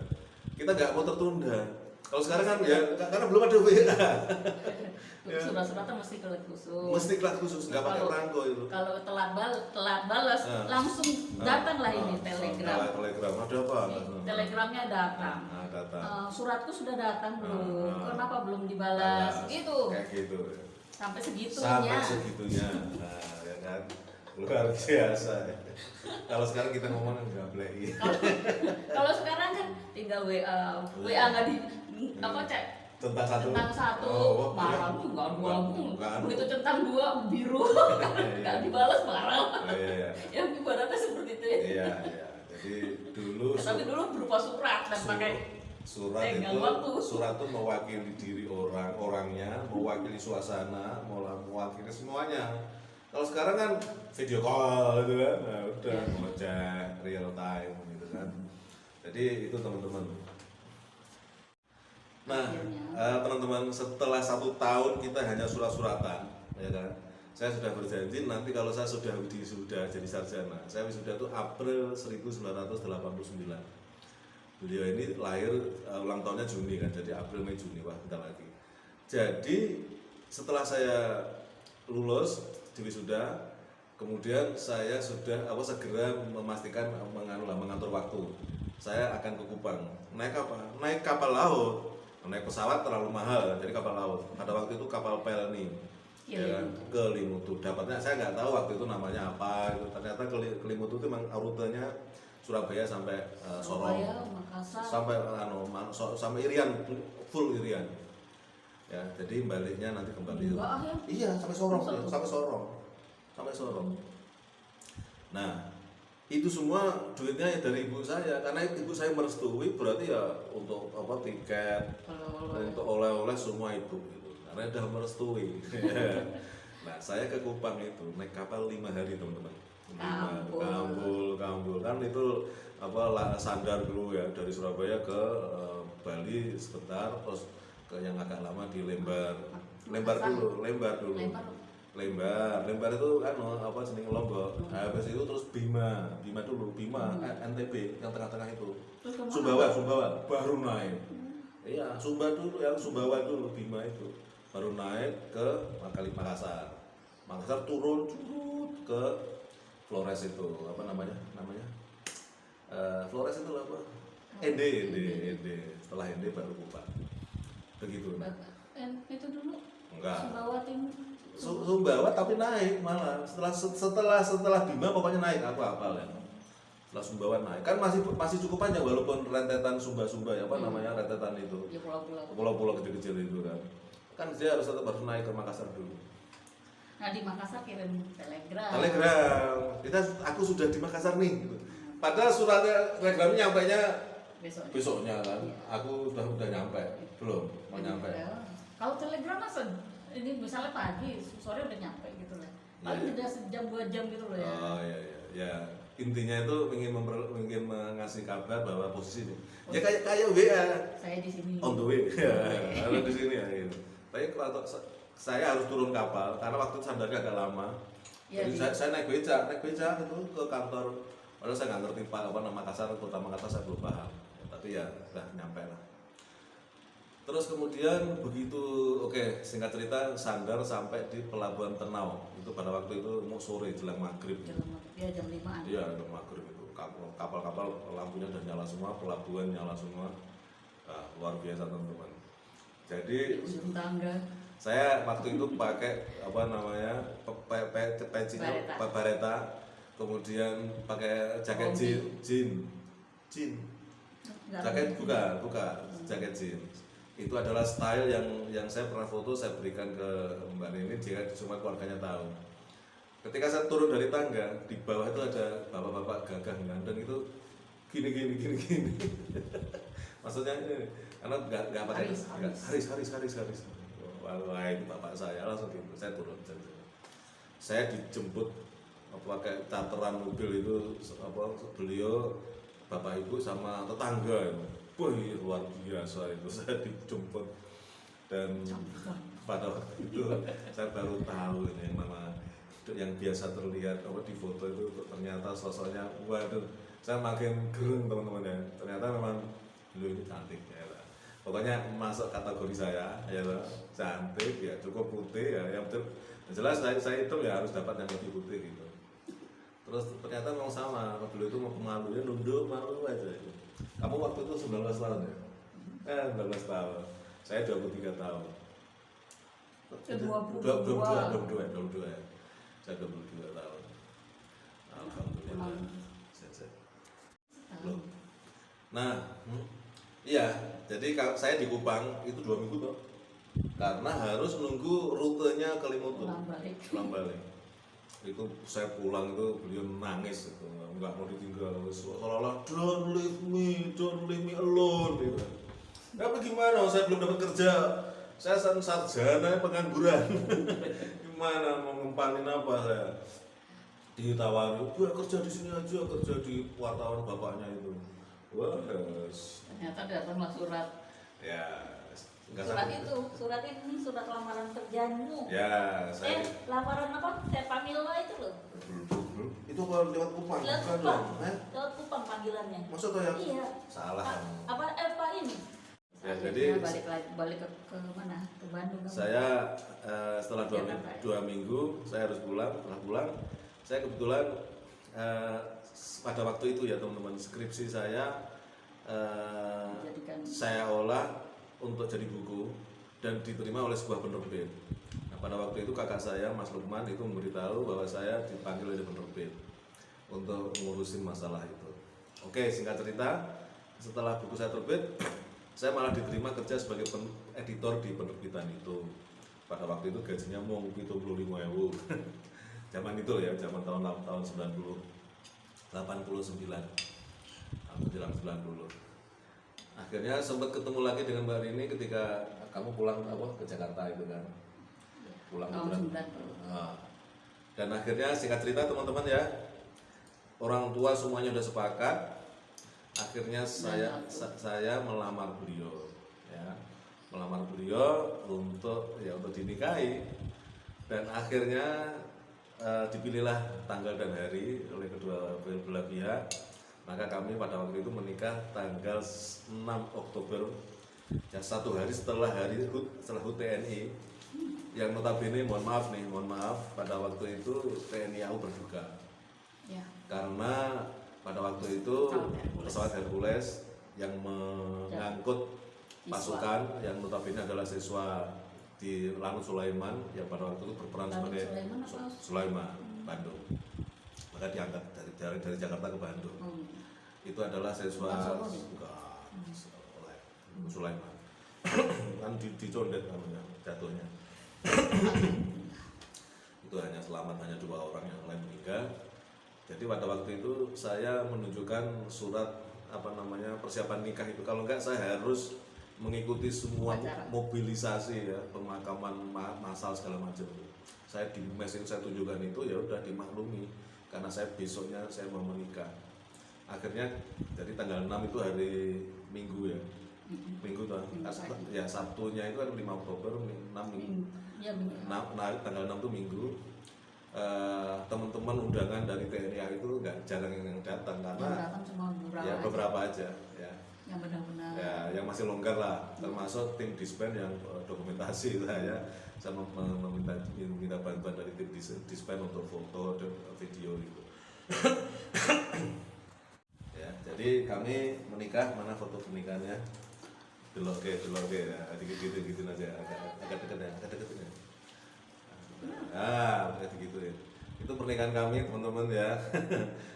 Kita nggak mau tertunda. Kalau sekarang kan ya karena belum ada WA. Ya. Surat-suratnya mesti kilat khusus. Mesti kilat khusus, nggak pakai perangko itu. Kalau telat balas, langsung datanglah ini telegram. Telegram ada apa? Telegramnya datang. Datang. Suratku sudah datang belum? Kenapa belum dibalas? Gitu. Kayak gitu. Sampai segitunya. Sampai segitunya. Nah, ya kan. Luar biasa. Kalau sekarang kita ngomong nggak play. Kalau sekarang kan tinggal WA nggak di apa cek tentang satu marah tuh nggak dua begitu centang dua biru nggak dibalas marah. Yang ibaratnya seperti itu ya. Iya. Jadi dulu tapi dulu berupa surat dan pakai surat itu mewakili diri orangnya, mewakili suasana, mewakili semuanya. Kalau sekarang kan video call gitu kan, nah, udah ngecek real time gitu kan. Jadi itu teman-teman. Nah, teman-teman, setelah 1 tahun kita hanya surat-suratan, ya kan. Saya sudah berjanji nanti kalau saya sudah wisuda jadi sarjana. Saya wisuda itu April 1989. Beliau ini lahir ulang tahunnya Juni kan, jadi April Mei Juni, wah bentar lagi. Jadi setelah saya lulus di wisuda, kemudian saya sudah segera memastikan mengatur waktu. Saya akan ke Kupang. Naik apa? Naik kapal laut. Naik pesawat terlalu mahal, jadi kapal laut. Pada waktu itu kapal Pelni. Ya, ke Limutu. Dapatnya saya nggak tahu waktu itu namanya apa. Ternyata ke Limutu itu memang rutenya Surabaya sampai Sorong. Sampai Irian, full Irian. Ya, jadi baliknya nanti kembali. Iya, sampai Sorong. Nah, itu semua duitnya dari ibu saya, karena ibu saya merestui, berarti ya untuk tiket, untuk oleh-oleh semua itu, gitu. Karena udah merestui. Nah, saya ke Kupang itu naik kapal 5 hari teman-teman. Kambul kan itu sandar dulu ya dari Surabaya ke Bali sebentar, terus ke yang agak lama di Lembar dulu. Lembar itu kan jeneng Lombok. Habis itu terus Bima NTB yang tengah-tengah itu. Sumbawa baru naik. Iya, Sumbawa dulu Bima itu. Baru naik ke Makassar. Makassar turun ke Flores itu, apa namanya? Flores itu apa? Ende. Setelah Ende baru Kupang. Begitu. Itu dulu. Enggak. Sumbawa Timur. Sumbawa tapi naik malah setelah Bima pokoknya naik, aku hafal ya. Setelah Sumbawa naik kan masih cukup panjang walaupun rentetan Sumba ya namanya rentetan itu ya, pulau-pulau kecil-kecil itu kan dia harus tetap naik ke Makassar dulu. Nah di Makassar kirim telegram aku sudah di Makassar nih gitu. Padahal suratnya telegramnya nyampainya besoknya kan ya. Aku udah nyampe belum mau nyampe. Kalau telegram masa ini misalnya pagi, sore udah nyampe gitu lah. Paling jeda sejam 2 jam gitu loh ya. Oh iya. Intinya itu ingin mengasih kabar bahwa posisi ini. Ya kayak WA. Saya di sini. On the way. Kalau di sini ya gitu. Tapi kalau saya harus turun kapal karena waktu sandarnya agak lama. Ya, jadi saya naik beca itu ke kantor. Padahal saya nggak ngerti Makassar, kota Makassar saya belum paham. Tapi ya udah nyampe lah. Terus kemudian begitu, singkat cerita sandar sampai di Pelabuhan Tenau. Itu pada waktu itu mau sore jelang maghrib. Ya jam 5-an. Iya jam maghrib itu. Kapal-kapal lampunya udah nyala semua, pelabuhan nyala semua. Nah, luar biasa teman-teman. Jadi saya waktu itu pakai pecinya bareta, kemudian pakai jaket jean. Jaket buka jaket jean. Itu adalah style yang saya pernah foto, saya berikan ke Mbak Nini jika semua keluarganya tahu. Ketika saya turun dari tangga, di bawah itu ada bapak-bapak gagah ganteng itu gini. Maksudnya ini karena nggak pakai Haris. Wah, itu bapak saya langsung gitu. Saya turun. Saya dijemput pakai charteran mobil itu beliau bapak ibu sama tetangga itu. Wah, luar biasa itu saya dijemput dan pada waktu itu saya baru tahu ini yang yang biasa terlihat di foto itu ternyata sosoknya, waduh, saya makin gerung teman-teman ya. Ternyata memang beliau ini cantik ya. Pokoknya masuk kategori saya, ya cantik, ya cukup putih ya. Yang jelas saya itu ya harus dapat yang lebih putih gitu. Terus ternyata memang sama, beliau itu pemalu ya, nunduk malu aja. Kamu waktu itu 19 tahun ya? 19 tahun. Saya 23 tahun. 22 ya. Saya 22 tahun. Alhamdulillah. Belum. Nah, iya, jadi kalau saya di Kupang itu 2 minggu toh. Karena harus nunggu rutenya ke Limutu. Pulang balik. Itu saya pulang itu beliau nangis itu, nggak mau ditinggal, seolah-olah don't leave me alone gitu. Tapi gimana, saya belum dapat kerja, saya sarjana pengangguran. Gimana mau ngempanin apa saya? Ditawari, kerja di sini aja, kerja di wartawan bapaknya itu. Wah, ternyata datanglah surat. Ya, Surat itu, surat lamaran kerjaanmu. Ya, saya. Lamaran apa? Tepamilwa itu loh. Itu kalau lewat Kupang? Lewat Bukan Kupang. dong, Lewat Kupang panggilannya. Maksudnya ya? Iya. Salah kamu. Apa ini? Ya, jadi balik ke mana? Ke Bandung. Saya setelah 2 minggu saya harus pulang. Setelah pulang, saya kebetulan pada waktu itu ya teman-teman, skripsi saya saya olah untuk jadi buku dan diterima oleh sebuah penerbit. Nah, pada waktu itu kakak saya Mas Lukman itu memberitahu bahwa saya dipanggil oleh penerbit untuk ngurusin masalah itu. Oke, singkat cerita, setelah buku saya terbit, saya malah diterima kerja sebagai editor di penerbitan itu. Pada waktu itu gajinya mau 75.000. Zaman itu ya, zaman tahun 89. Menjelang 90. Akhirnya sempat ketemu lagi dengan Mbak Rini ketika kamu pulang ke Jakarta itu kan. Pulang tahun 90. Nah, dan akhirnya singkat cerita teman-teman ya, orang tua semuanya udah sepakat. Akhirnya saya melamar beliau ya. Melamar beliau untuk dinikahi. Dan akhirnya dipilihlah tanggal dan hari oleh kedua belah pihak. Maka kami pada waktu itu menikah tanggal 6 Oktober, ya 1 hari setelah HUT TNI, yang notabene mohon maaf pada waktu itu TNI AU berduka ya. Karena pada waktu itu pesawat Hercules yang mengangkut pasukan yang notabene adalah siswa di Lanut Sulaiman yang pada waktu itu berperan sebagai Sulaiman Bandung, maka diangkat dari Jakarta ke Bandung. Itu adalah siswa Sulaiman. Kan dicondet namanya, jatuhnya. Itu hanya selamat hanya 2 orang, yang lain meninggal. Jadi pada waktu itu saya menunjukkan surat persiapan nikah itu. Kalau enggak saya harus mengikuti semua mobilisasi ya, pemakaman massal segala macam. Saya di mesin saya tunjukkan itu, ya udah dimaklumi karena saya besoknya saya mau menikah. Akhirnya jadi tanggal 6 itu hari Minggu ya. Minggu tuh. Ya Sabtunya itu kan 5 Oktober, 6 Minggu. Tanggal 6 itu Minggu. Teman-teman undangan dari TNI itu jarang yang datang karena ya beberapa aja ya. Yang benar-benar ya, yang masih longgar lah, termasuk tim dispen yang dokumentasi saya meminta bantuan dari tim dispen untuk foto dan video gitu. Ya, jadi kami menikah, mana foto pernikahannya? Delok ya, dikit aja, agak deket ya. Kayak gitu ya. Itu pernikahan kami teman-teman ya.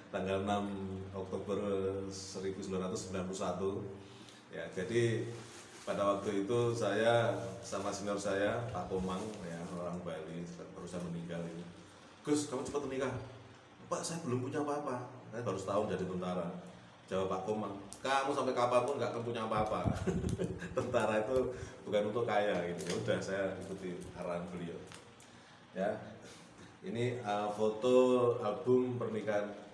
Tanggal 6 Oktober 1991 ya. Jadi pada waktu itu saya sama senior saya Pak Komang ya, orang Bali, barusan meninggal ini. Gus, kamu cepat menikah. Pak, saya belum punya apa-apa, saya baru setahun jadi tentara. Jawab Pak Komang, kamu sampai kapanpun nggak akan punya apa-apa. Tentara itu bukan untuk kaya gitu. Ya udah, saya ikuti arahan beliau ya. Ini foto album pernikahan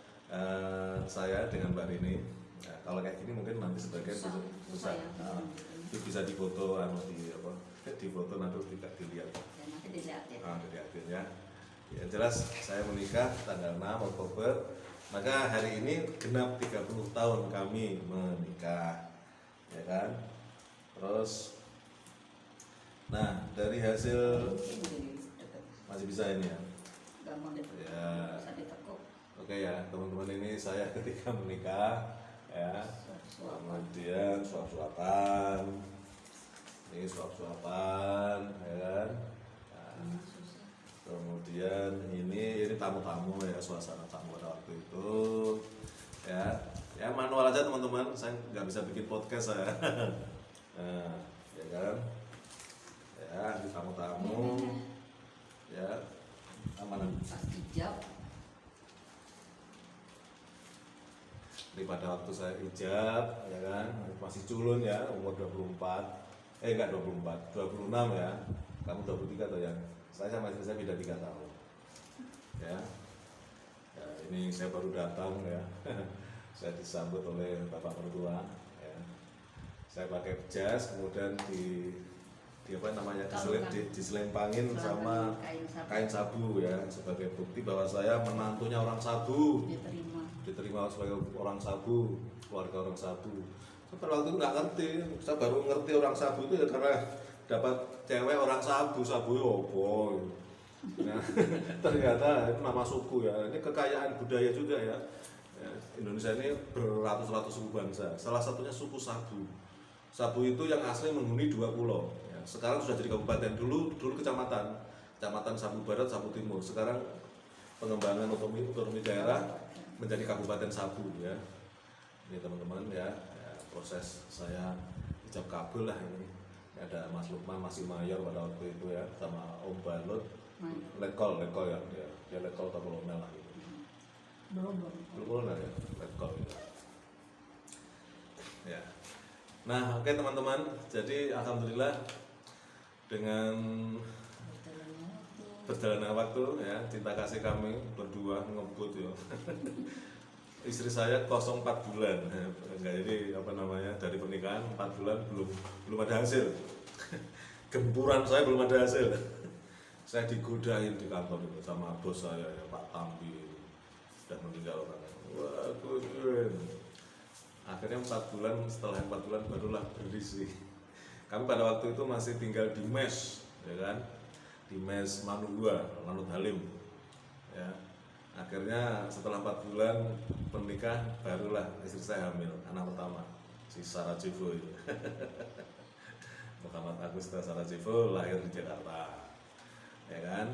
saya dengan Mbak Rini. Nah, kalau kayak gini mungkin nanti sebagian itu bisa difoto di foto nanti tidak dilihat. Nanti dilihatin. Dilihatin ya. Yang jelas saya menikah tanggal 6 Oktober, maka hari ini genap 30 tahun kami menikah, ya kan? Terus, nah dari hasil masih bisa ini ya. Ya. Oke ya teman-teman, ini saya ketika menikah ya, kemudian suap-suapan, ini suap-suapan, ya kan? Nah, kemudian ini tamu-tamu ya, suasana tamu pada waktu itu ya manual aja teman-teman, saya nggak bisa bikin podcast saya. Nah, ya kan, ya ini tamu-tamu ya, aman. Pas hijab. Ini pada waktu saya hijab, ya kan, masih culun ya, umur 24, enggak 24, 26 ya, kamu 23 atau ya? Saya beda 3 tahun, ya. Ya, ini saya baru datang ya, saya disambut oleh bapak mertua, ya. Saya pakai jas, kemudian diselempangin sama kain sabu ya, sebagai bukti bahwa saya menantunya orang Sabu, diterima sebagai orang Sabu, keluarga orang Sabu. Saya pada waktu itu nggak ngerti, saya baru ngerti orang Sabu itu ya karena dapat cewek orang Sabu opo. Nah, ternyata itu nama suku ya, ini kekayaan budaya juga ya. Indonesia ini beratus-ratus suku bangsa, salah satunya suku Sabu. Sabu itu yang asli menghuni 2 pulau. Ya, sekarang sudah jadi kabupaten, dulu kecamatan Sabu Barat, Sabu Timur. Sekarang pengembangan otonomi daerah menjadi Kabupaten Sabu ya. Ini teman-teman ya, proses saya ijab kabul lah ini. Ada Mas Lukman masih mayor pada waktu itu ya, sama Om Balut, letkol ya, dia letkol atau kolonel lah gitu. Belum kolonel ya, letkol gitu. Ya. Nah, oke teman-teman, jadi alhamdulillah dengan berjalannya waktu ya, cinta kasih kami berdua ngebut ya. Istri saya 04 bulan, enggak, jadi dari pernikahan 4 bulan belum ada hasil. Gempuran saya belum ada hasil. Saya digodain di kantor itu sama bos saya ya, Pak Tambi, sudah meninggal orangnya. Wah, keren. Akhirnya 4 bulan, setelah 4 bulan barulah berisi. Kami pada waktu itu masih tinggal di mes, ya kan, di mes Manugua, Lanut Halim, ya. Akhirnya setelah 4 bulan menikah, barulah istri saya hamil, anak pertama, si Sarajevo itu. Muhammad Agusta Sarajevo lahir di Jakarta, ya kan.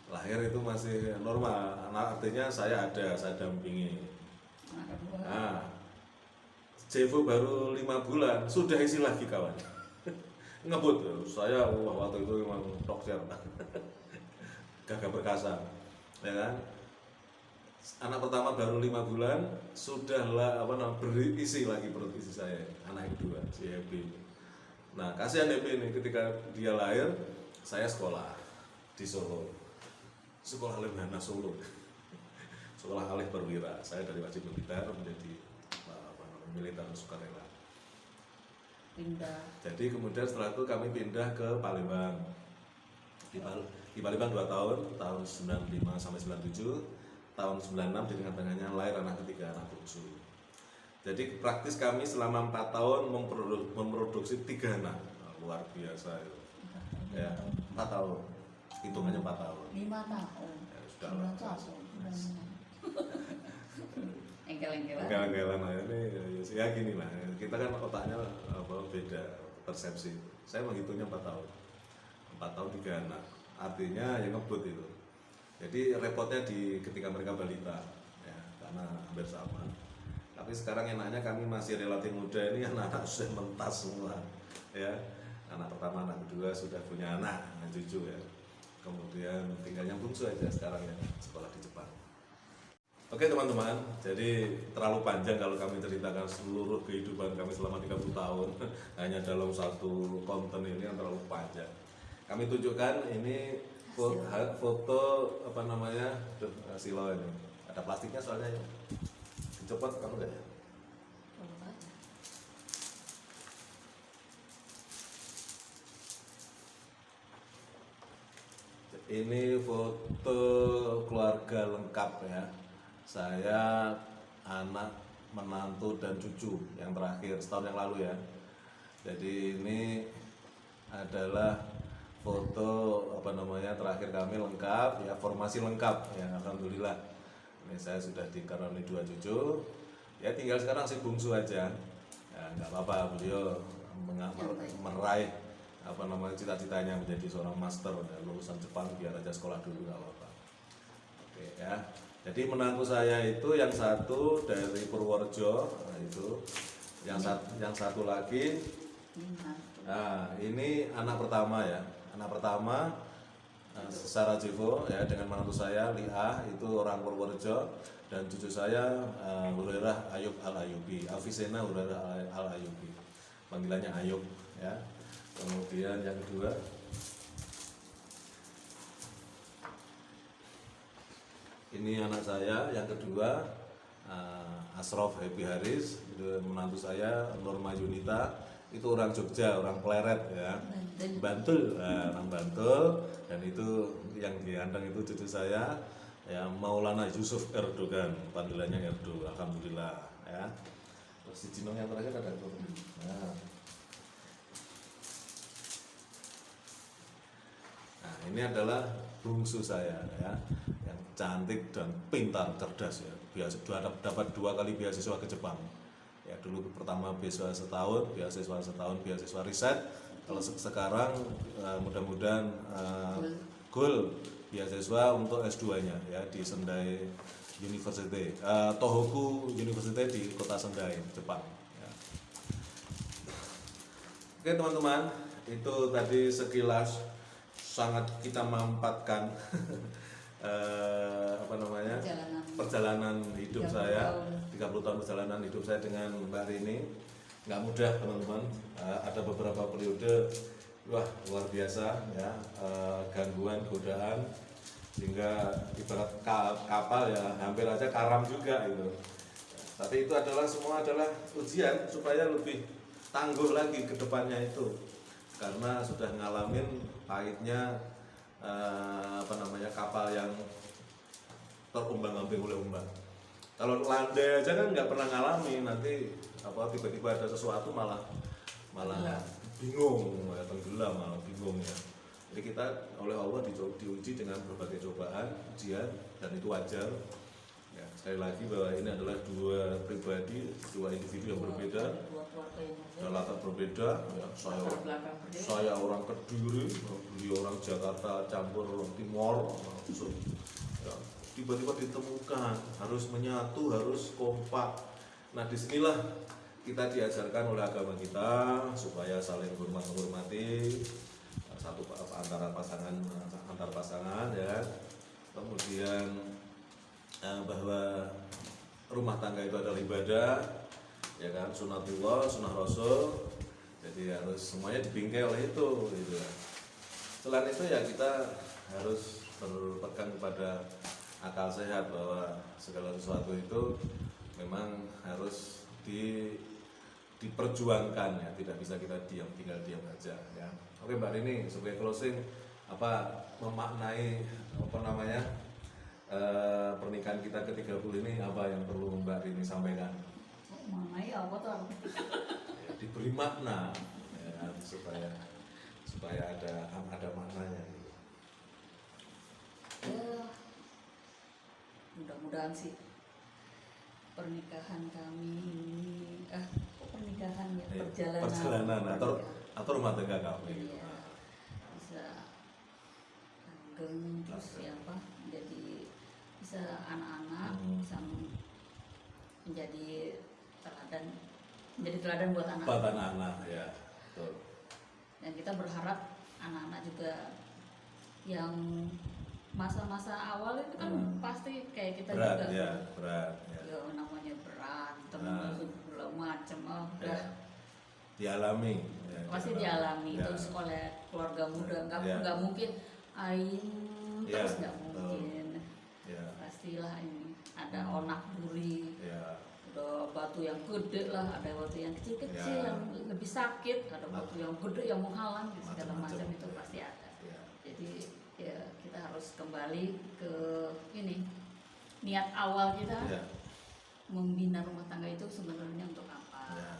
Lahir itu masih normal, artinya saya dampingi. Nah, Jevo baru 5 bulan, sudah isi lagi kawan. Ngebut, saya waktu itu memang tokser, gagah perkasa, ya kan. Anak pertama baru 5 bulan, sudahlah berisi lagi perut isi saya. Anak kedua, si Happy. Nah, kasihan Happy ini, ketika dia lahir, saya sekolah di Solo, sekolah Lemhana Solo, sekolah alih perwira. Saya dari wajib militer menjadi militer sukarela. Jadi kemudian setelah itu kami pindah ke Palembang. Di Palembang 2 tahun 95 sampai 97. Tahun 96 di tengah-tengahnya lahir anak ketiga, anak bungsu. Jadi praktis kami selama 4 tahun memproduksi 3 anak. Nah, luar biasa itu. Ya, 4 tahun. Hitungannya 4 tahun. 5 tahun. Ya, sudah lah. Engkel-engkelan ini ya gini lah. Kita kan otaknya beda persepsi. Saya menghitungnya 4 tahun. 4 tahun 3 anak. Artinya yang ngebut itu. Jadi repotnya ketika mereka balita, ya, karena hampir sama. Tapi sekarang enaknya kami masih relatif muda, ini anak-anak sudah mentas semua, ya. Anak pertama, anak kedua sudah punya anak cucu ya. Kemudian tinggal yang bungsu aja sekarang ya, sekolah di Jepang. Oke teman-teman, jadi terlalu panjang kalau kami ceritakan seluruh kehidupan kami selama 30 tahun hanya dalam satu konten ini yang terlalu panjang. Kami tunjukkan ini foto silo ini, ada plastiknya soalnya ya. Dicopot kamu enggak ya? Ini foto keluarga lengkap ya. Saya, anak, menantu dan cucu yang terakhir setahun yang lalu ya. Jadi ini adalah foto terakhir kami lengkap ya, formasi lengkap ya, alhamdulillah. Ini saya sudah dikaruniai 2 cucu. Ya tinggal sekarang si bungsu aja. Ya nggak apa-apa, beliau meraih cita-citanya menjadi seorang master ya, lulusan Jepang, biar aja sekolah dulu nggak apa-apa. Oke ya. Jadi menantu saya itu yang satu dari Purworejo, nah itu yang satu lagi. Nah ini anak pertama ya, anak pertama Sarajevo ya, dengan menantu saya Liah itu orang Purworejo, dan cucu saya Hurairah Ayub Al-Ayubi, Afisena Hurairah Al-Ayubi, panggilannya Ayub ya. Kemudian yang kedua ini anak saya yang kedua, Asrof Happy Haris, itu menantu saya Norma Yunita, itu orang Jogja, orang Pleret ya, Bantul, orang Bantul, dan itu yang diandang itu cucu saya ya, Maulana Yusuf Erdogan, panggilannya Erdo, alhamdulillah ya. Terus si Cino yang terakhir ada itu. Nah, ini adalah bungsu saya ya, yang cantik dan pintar, cerdas ya. Biasa dapat 2 kali beasiswa ke Jepang. Ya dulu pertama beasiswa setahun, beasiswa riset. Kalau sekarang mudah-mudahan goal beasiswa untuk S2-nya ya di Sendai University, Tohoku University di kota Sendai, Jepang. Ya. Oke teman-teman, itu tadi sekilas sangat kita mampatkan perjalanan hidup saya, 30 tahun perjalanan hidup saya dengan Mbak Rini. Nggak mudah teman-teman, ada beberapa periode wah luar biasa ya, gangguan, godaan, sehingga ibarat kapal ya hampir aja karam juga gitu. Tapi itu semua adalah ujian supaya lebih tangguh lagi ke depannya itu, karena sudah ngalamin pahitnya kapal yang terombang-ambing oleh ombak. Kalau landai aja kan nggak pernah ngalamin, nanti tiba-tiba ada sesuatu malah bingung, tenggelam, malah bingung ya. Jadi kita oleh Allah diuji dengan berbagai cobaan, ujian, dan itu wajar. Ya, sekali lagi bahwa ini adalah 2 pribadi, 2 individu yang berbeda, dan latar berbeda. Ya, saya orang Kediri, beliau orang Jakarta campur orang Timor. Ya, tiba-tiba ditemukan harus menyatu, harus kompak. Nah disinilah kita diajarkan oleh agama kita supaya saling menghormati satu antar pasangan ya. Kemudian bahwa rumah tangga itu adalah ibadah ya kan, sunatullah, sunnah rasul, jadi harus semuanya dibingkai oleh itu gitu. Selain itu ya kita harus berpegang kepada akal sehat, bahwa segala sesuatu itu memang harus diperjuangkan ya, tidak bisa kita tinggal diam aja ya. Oke Mbak Rini, sebagai closing memaknai pernikahan kita ke-30 ini, apa yang perlu Mbak Rini sampaikan? Mengenai apa tuh? Ya, diberi makna ya, supaya ada maknanya gitu. Ya, mudah-mudahan sih pernikahan kami ini perjalanan atau rumah tangga kami gitu. Iya, bisa langgeng, terus jadi bisa anak-anak bisa menjadi teladan buat anak-anak ya, betul. Dan kita berharap anak-anak juga yang masa-masa awal itu kan pasti kayak kita berat, juga ya, berat ya. Ya, namanya berantem segala macam udah dialami ya, pasti dialami ya. Terus oleh keluarga muda nggak mungkin terus nggak mungkin ya. Pastilah ini ada onak duri ya. Ada batu yang gede lah, ada batu yang kecil-kecil yang lebih sakit, ada batu yang gede yang menghalang segala macam itu pasti ada. Jadi ya kita harus kembali ke ini niat awal kita Ya. membina rumah tangga itu sebenarnya untuk apa? Ya.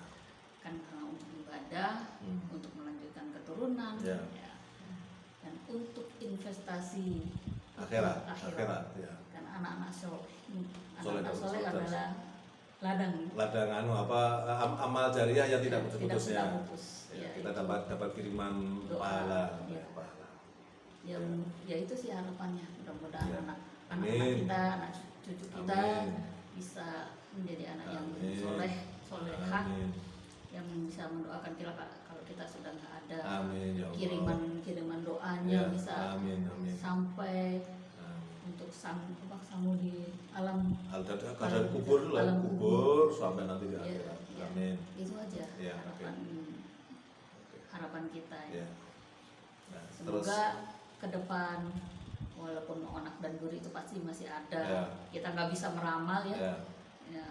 Kan karena untuk ibadah, untuk melanjutkan keturunan, Ya. ya. Dan untuk investasi Akhirat. Ya. Karena anak-anak Soleh soleh adalah ladang amal jariah yang tidak putus-putusnya. tidak putus. Ya, Ya, kita itu. dapat kiriman Doa. pahala. Ya. Pahala. Ya itu sih harapannya, mudah-mudahan Ya. anak-anak Amin. kita, anak cucu kita Amin. bisa menjadi anak yang Amin. solehah, Amin. yang bisa mendoakan kita kalau kita sudah nggak ada. Amin ya Allah. Kiriman doanya Ya, bisa amin, amin. sampai Amin. untuk samu di alam Kadar kubur lah, alam kubur sampai nanti di Ya, akhirat. ya. Amin. Itu aja Ya, harapan kita ya. Ya. Nah, terus Semoga ke depan walaupun onak dan duri itu pasti masih ada, Ya. kita nggak bisa meramal ya. ya, Ya,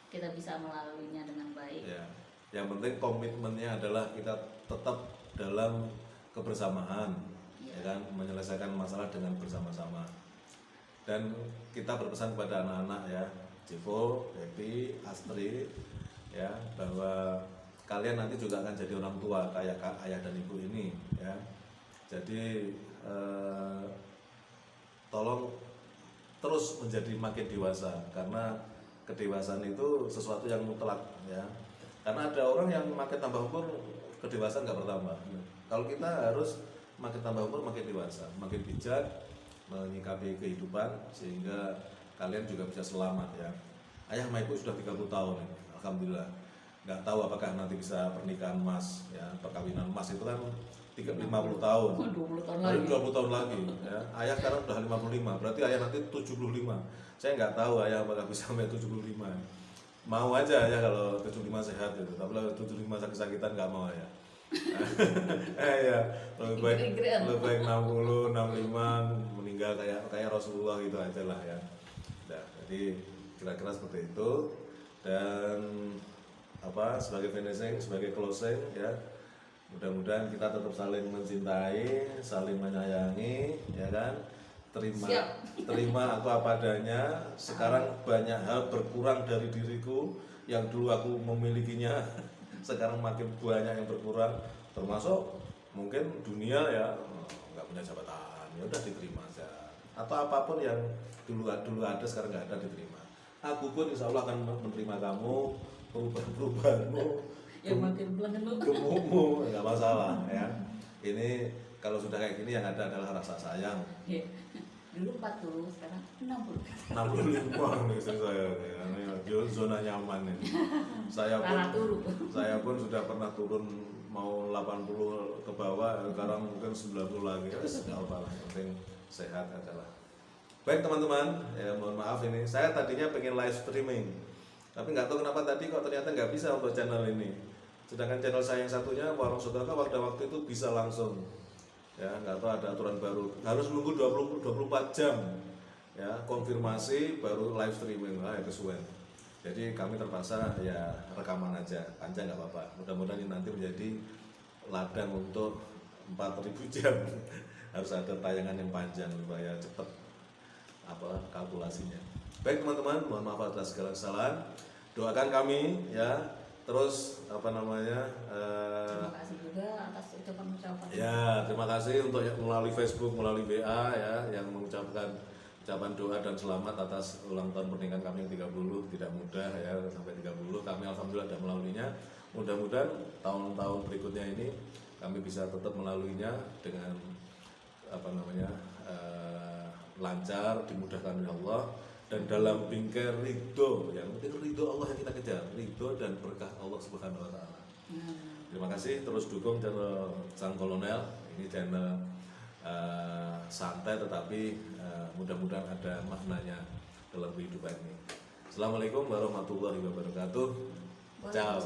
kita bisa melaluinya dengan baik. ya. Yang penting komitmennya adalah kita tetap dalam kebersamaan, ya kan, menyelesaikan masalah dengan bersama-sama. Dan kita berpesan kepada anak-anak ya, Civo, Happy, Astrid, ya, bahwa kalian nanti juga akan jadi orang tua kayak ayah dan ibu ini, ya. Jadi tolong terus menjadi makin dewasa, karena kedewasaan itu sesuatu yang mutlak, ya. Karena ada orang yang makin tambah umur kedewasaan nggak bertambah. Kalau kita harus makin tambah umur makin dewasa, makin bijak menyikapi kehidupan sehingga kalian juga bisa selamat, ya. Ayah sama ibu sudah 30 tahun, alhamdulillah. Nggak tahu apakah nanti bisa pernikahan emas, ya, perkawinan emas itu kan 50 tahun. 20 tahun Baru lagi. 20 tahun lagi, ya. Ayah sekarang udah 55, berarti ayah nanti 75. Saya nggak tahu ayah apakah bisa sampai 75. Mau aja ya kalau 75 sehat gitu, tapi kalau 75 sakit-sakitan nggak mau ya. Ya, lebih baik 60, 65 meninggal kayak Rasulullah gitu aja lah ya. Nah, jadi kira-kira seperti itu. Dan sebagai finishing, sebagai closing ya, mudah-mudahan kita tetap saling mencintai, saling menyayangi, ya kan. Terima aku apa adanya. Sekarang banyak hal berkurang dari diriku yang dulu aku memilikinya. Sekarang makin banyak yang berkurang, termasuk mungkin dunia ya, nggak punya jabatan, ya udah diterima aja. Atau apapun yang dulu ada sekarang nggak ada, diterima. Aku pun insya Allah akan menerima kamu, perubahan-perubahanmu, Yang makin belakang gemukmu, nggak masalah ya. Ini kalau sudah kayak gini yang ada adalah rasa sayang. ya. Dulu 40, sekarang 60. 65 nih saya, ya. Ini zona nyaman ini. Saya pun sudah pernah turun mau 80 ke bawah, sekarang mungkin 90 lagi. Nggak apa-apa, yang penting sehat adalah. Baik teman-teman, ya mohon maaf ini. Saya tadinya pengen live streaming, tapi nggak tahu kenapa tadi kok ternyata nggak bisa untuk channel ini. Sedangkan channel saya yang satunya Warung Sodaka pada waktu itu bisa langsung. Ya, nggak tahu ada aturan baru, harus nunggu 24 jam ya, konfirmasi baru live streaming. Itu suwen. Jadi kami terpaksa ya rekaman aja, panjang nggak apa-apa. Mudah-mudahan ini nanti menjadi ladang untuk 4.000 jam. Harus ada tayangan yang panjang supaya cepat kalkulasinya. Baik teman-teman, mohon maaf atas segala kesalahan. Doakan kami ya. Terus Terima kasih juga atas ucapan-ucapan. Ya, terima kasih untuk melalui Facebook, melalui WA ya, yang mengucapkan ucapan doa dan selamat atas ulang tahun pernikahan kami yang 30. Tidak mudah ya, sampai 30. Kami alhamdulillah sudah melaluinya. Mudah-mudahan tahun-tahun berikutnya ini kami bisa tetap melaluinya dengan lancar, dimudahkan oleh Allah. Dan dalam bingkai ridho, yang penting ridho Allah yang kita kejar, ridho dan berkah Allah Subhanahu Wa Taala. Terima kasih, terus dukung channel Sang Kolonel. Ini channel santai tetapi mudah-mudahan ada maknanya dalam kehidupan ini. Assalamualaikum warahmatullahi wabarakatuh. Ciao.